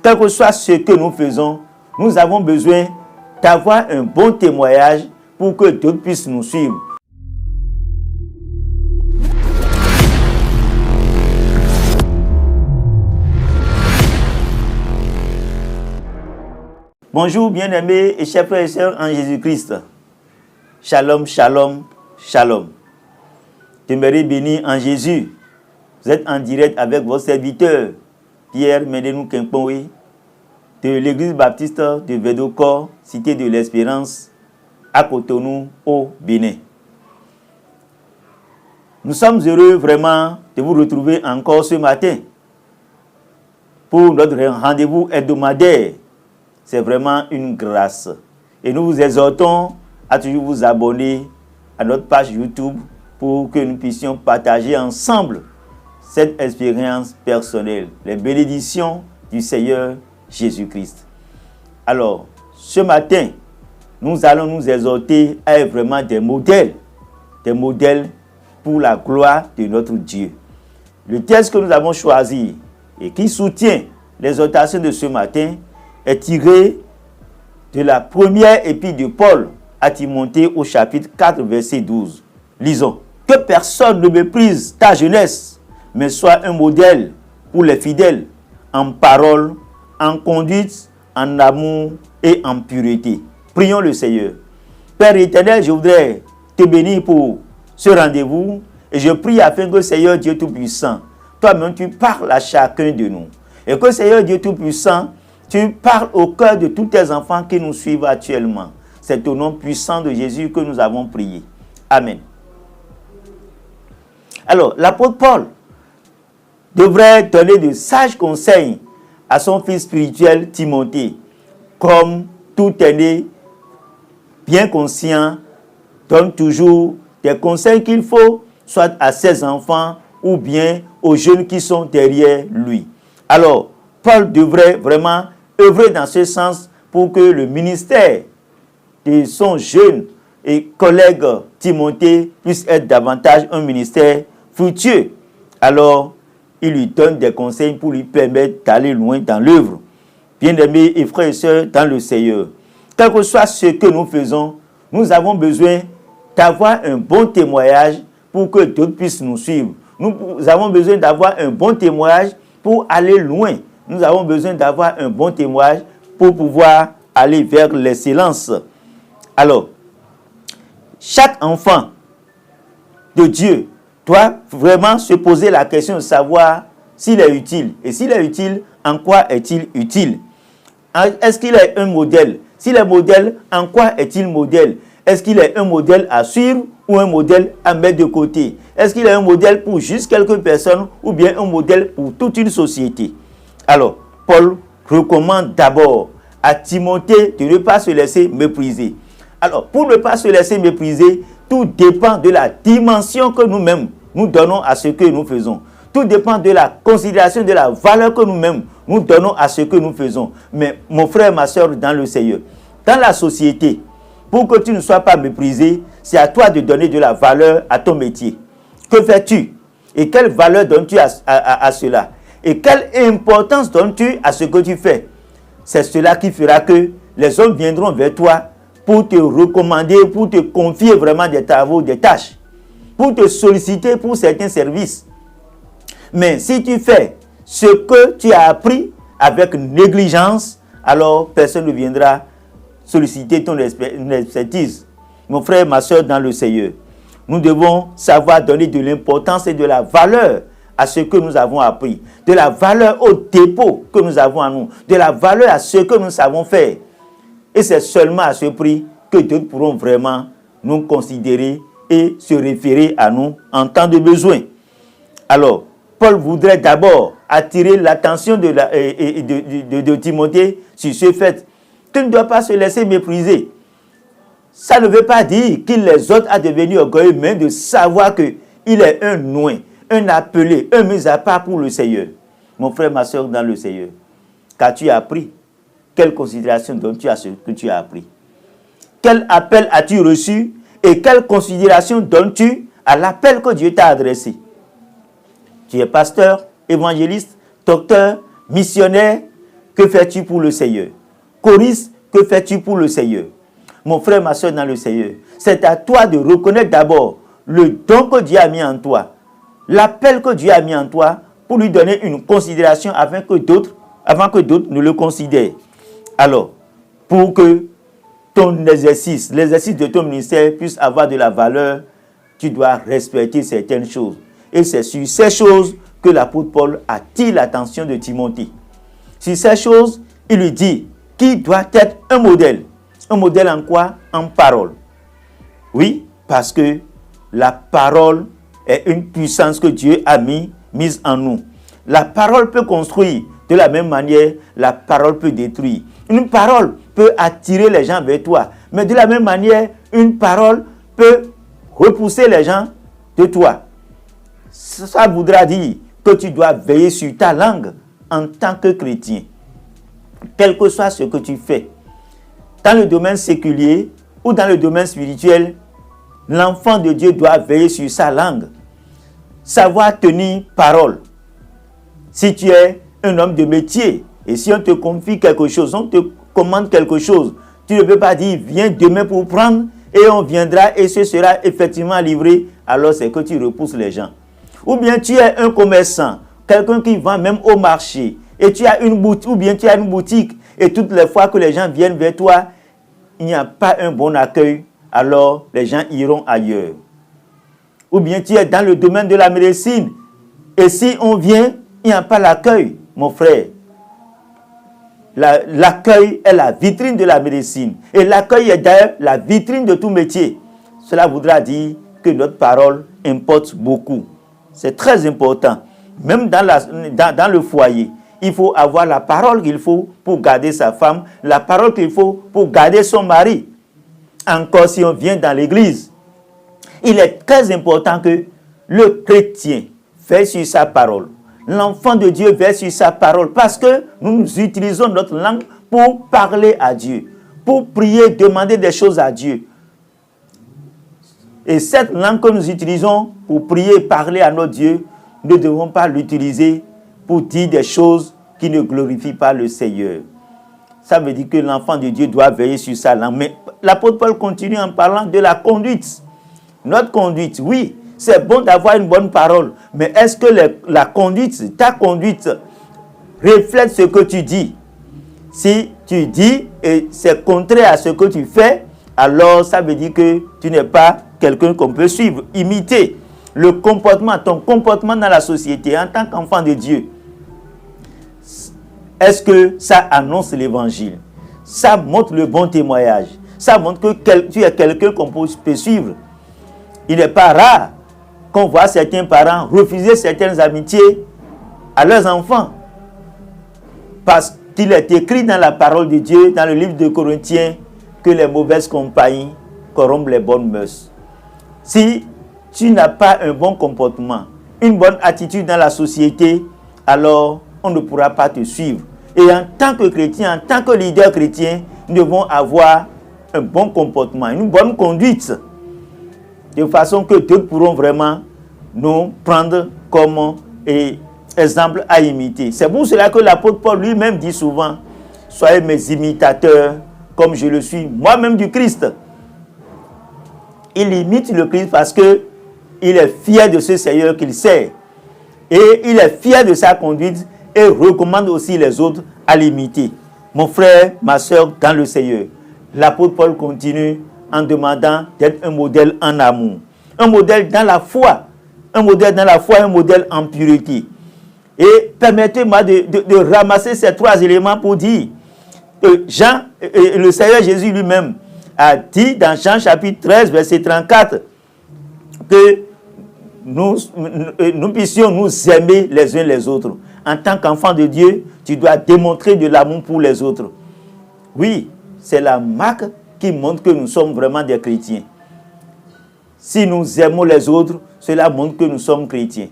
quel que soit ce que nous faisons, nous avons besoin d'avoir un bon témoignage pour que d'autres puissent nous suivre. Bonjour bien-aimés et chers frères et sœurs en Jésus-Christ. Shalom, shalom, shalom. Demeurez bénis en Jésus. Vous êtes en direct avec votre serviteur, Pierre Mendenou Kempoé, de l'église baptiste de Védocor, cité de l'Espérance, à Cotonou, au Bénin. Nous sommes heureux vraiment de vous retrouver encore ce matin pour notre rendez-vous hebdomadaire. C'est vraiment une grâce. Et nous vous exhortons à toujours vous abonner à notre page YouTube pour que nous puissions partager ensemble cette expérience personnelle, les bénédictions du Seigneur Jésus-Christ. Alors, ce matin, nous allons nous exhorter à être vraiment des modèles pour la gloire de notre Dieu. Le texte que nous avons choisi et qui soutient l'exhortation de ce matin est tiré de la première épître de Paul à Timothée au chapitre 4, verset 12. Lisons. Que personne ne méprise ta jeunesse, mais sois un modèle pour les fidèles, en parole, en conduite, en amour et en pureté. Prions le Seigneur. Père éternel, je voudrais te bénir pour ce rendez-vous et je prie afin que Seigneur Dieu Tout-Puissant, toi-même tu parles à chacun de nous. Et que Seigneur Dieu Tout-Puissant, tu parles au cœur de tous tes enfants qui nous suivent actuellement. C'est au nom puissant de Jésus que nous avons prié. Amen. Alors, l'apôtre Paul devrait donner de sages conseils à son fils spirituel Timothée. Comme tout aîné bien conscient, donne toujours des conseils qu'il faut, soit à ses enfants ou bien aux jeunes qui sont derrière lui. Alors, Paul devrait vraiment œuvrer dans ce sens pour que le ministère de son jeune et collègue Timothée puisse être davantage un ministère fructueux. Alors, il lui donne des conseils pour lui permettre d'aller loin dans l'œuvre. Bien-aimés et frères et sœurs dans le Seigneur, quel que soit ce que nous faisons, nous avons besoin d'avoir un bon témoignage pour que d'autres puissent nous suivre. Nous avons besoin d'avoir un bon témoignage pour aller loin. Nous avons besoin d'avoir un bon témoignage pour pouvoir aller vers l'excellence. Alors, chaque enfant de Dieu doit vraiment se poser la question de savoir s'il est utile. Et s'il est utile, en quoi est-il utile? Est-ce qu'il est un modèle? S'il est modèle, en quoi est-il modèle? Est-ce qu'il est un modèle à suivre ou un modèle à mettre de côté? Est-ce qu'il est un modèle pour juste quelques personnes ou bien un modèle pour toute une société? Alors, Paul recommande d'abord à Timothée de ne pas se laisser mépriser. Alors, pour ne pas se laisser mépriser, tout dépend de la dimension que nous-mêmes nous donnons à ce que nous faisons. Tout dépend de la considération, de la valeur que nous-mêmes nous donnons à ce que nous faisons. Mais mon frère, ma soeur, dans le Seigneur, dans la société, pour que tu ne sois pas méprisé, c'est à toi de donner de la valeur à ton métier. Que fais-tu? Et quelle valeur donnes-tu à cela? Et quelle importance donnes-tu à ce que tu fais? C'est cela qui fera que les hommes viendront vers toi pour te recommander, pour te confier vraiment des travaux, des tâches, pour te solliciter pour certains services. Mais si tu fais ce que tu as appris avec négligence, alors personne ne viendra solliciter ton expertise. Mon frère, ma soeur dans le Seigneur, nous devons savoir donner de l'importance et de la valeur à ce que nous avons appris, de la valeur au dépôt que nous avons à nous, de la valeur à ce que nous savons faire. Et c'est seulement à ce prix que d'autres pourront vraiment nous considérer et se référer à nous en temps de besoin. Alors, Paul voudrait d'abord attirer l'attention de Timothée sur ce fait. Tu ne dois pas se laisser mépriser. Ça ne veut pas dire qu'il les autres à devenir orgueilleux, mais de savoir qu'il est un loin, un appelé, un mis à part pour le Seigneur. Mon frère, ma soeur dans le Seigneur, qu'as-tu appris? Quelle considération donnes-tu à ce que tu as appris? Quel appel as-tu reçu et quelle considération donnes-tu à l'appel que Dieu t'a adressé? Tu es pasteur, évangéliste, docteur, missionnaire. que fais-tu pour le Seigneur? Choriste, que fais-tu pour le Seigneur? Mon frère, ma soeur dans le Seigneur, c'est à toi de reconnaître d'abord le don que Dieu a mis en toi, l'appel que Dieu a mis en toi pour lui donner une considération avant que d'autres ne le considèrent. Alors, pour que ton exercice, l'exercice de ton ministère puisse avoir de la valeur, tu dois respecter certaines choses. Et c'est sur ces choses que l'apôtre Paul attire l'attention de Timothée. Sur ces choses, il lui dit qu'il doit être un modèle. Un modèle en quoi? En parole. Oui, parce que la parole est une puissance que Dieu a mise en nous. La parole peut construire. De la même manière, la parole peut détruire. Une parole peut attirer les gens vers toi. Mais de la même manière, une parole peut repousser les gens de toi. Ça voudra dire que tu dois veiller sur ta langue en tant que chrétien. Quel que soit ce que tu fais, dans le domaine séculier ou dans le domaine spirituel, l'enfant de Dieu doit veiller sur sa langue. Savoir tenir parole. Si tu es un homme de métier et si on te confie quelque chose, on te commande quelque chose, tu ne peux pas dire viens demain pour prendre et on viendra et ce sera effectivement livré, alors c'est que tu repousses les gens. Ou bien tu es un commerçant, quelqu'un qui vend même au marché et tu as une boutique, ou bien tu as une boutique et toutes les fois que les gens viennent vers toi, il n'y a pas un bon accueil, alors les gens iront ailleurs. Ou bien tu es dans le domaine de la médecine et si on vient, il n'y a pas l'accueil, mon frère. L'accueil est la vitrine de la médecine. Et l'accueil est d'ailleurs la vitrine de tout métier. Cela voudra dire que notre parole importe beaucoup. C'est très important. Même dans le foyer, il faut avoir la parole qu'il faut pour garder sa femme, la parole qu'il faut pour garder son mari. Encore si on vient dans l'église, il est très important que le chrétien veille sur sa parole. L'enfant de Dieu veille sur sa parole parce que nous utilisons notre langue pour parler à Dieu, pour prier, demander des choses à Dieu. Et cette langue que nous utilisons pour prier, parler à notre Dieu, nous ne devons pas l'utiliser pour dire des choses qui ne glorifient pas le Seigneur. Ça veut dire que l'enfant de Dieu doit veiller sur sa langue. Mais l'apôtre Paul continue en parlant de la conduite. Notre conduite, oui, c'est bon d'avoir une bonne parole, mais est-ce que la conduite, ta conduite, reflète ce que tu dis? Si tu dis et c'est contraire à ce que tu fais, alors ça veut dire que tu n'es pas quelqu'un qu'on peut suivre, imiter. Le comportement, ton comportement dans la société en tant qu'enfant de Dieu, est-ce que ça annonce l'évangile? Ça montre le bon témoignage. Ça montre que tu es quelqu'un qu'on peut suivre. Il n'est pas rare qu'on voit certains parents refuser certaines amitiés à leurs enfants. Parce qu'il est écrit dans la parole de Dieu, dans le livre de Corinthiens, que les mauvaises compagnies corrompent les bonnes mœurs. Si tu n'as pas un bon comportement, une bonne attitude dans la société, alors on ne pourra pas te suivre. Et en tant que chrétien, en tant que leader chrétien, nous devons avoir un bon comportement, une bonne conduite, de façon que d'autres pourront vraiment nous prendre comme exemple à imiter. C'est pour cela que l'apôtre Paul lui-même dit souvent, soyez mes imitateurs comme je le suis moi-même du Christ. Il imite le Christ parce que il est fier de ce Seigneur qu'il sert. Et il est fier de sa conduite et recommande aussi les autres à l'imiter. Mon frère, ma soeur dans le Seigneur, l'apôtre Paul continue en demandant d'être un modèle en amour, un modèle dans la foi, un modèle dans la foi, un modèle en pureté. Et permettez-moi de ramasser ces trois éléments pour dire que le Seigneur Jésus lui-même a dit dans Jean chapitre 13, verset 34, que nous puissions nous aimer les uns les autres. En tant qu'enfant de Dieu, tu dois démontrer de l'amour pour les autres. Oui, c'est la marque qui montre que nous sommes vraiment des chrétiens. Si nous aimons les autres, cela montre que nous sommes chrétiens.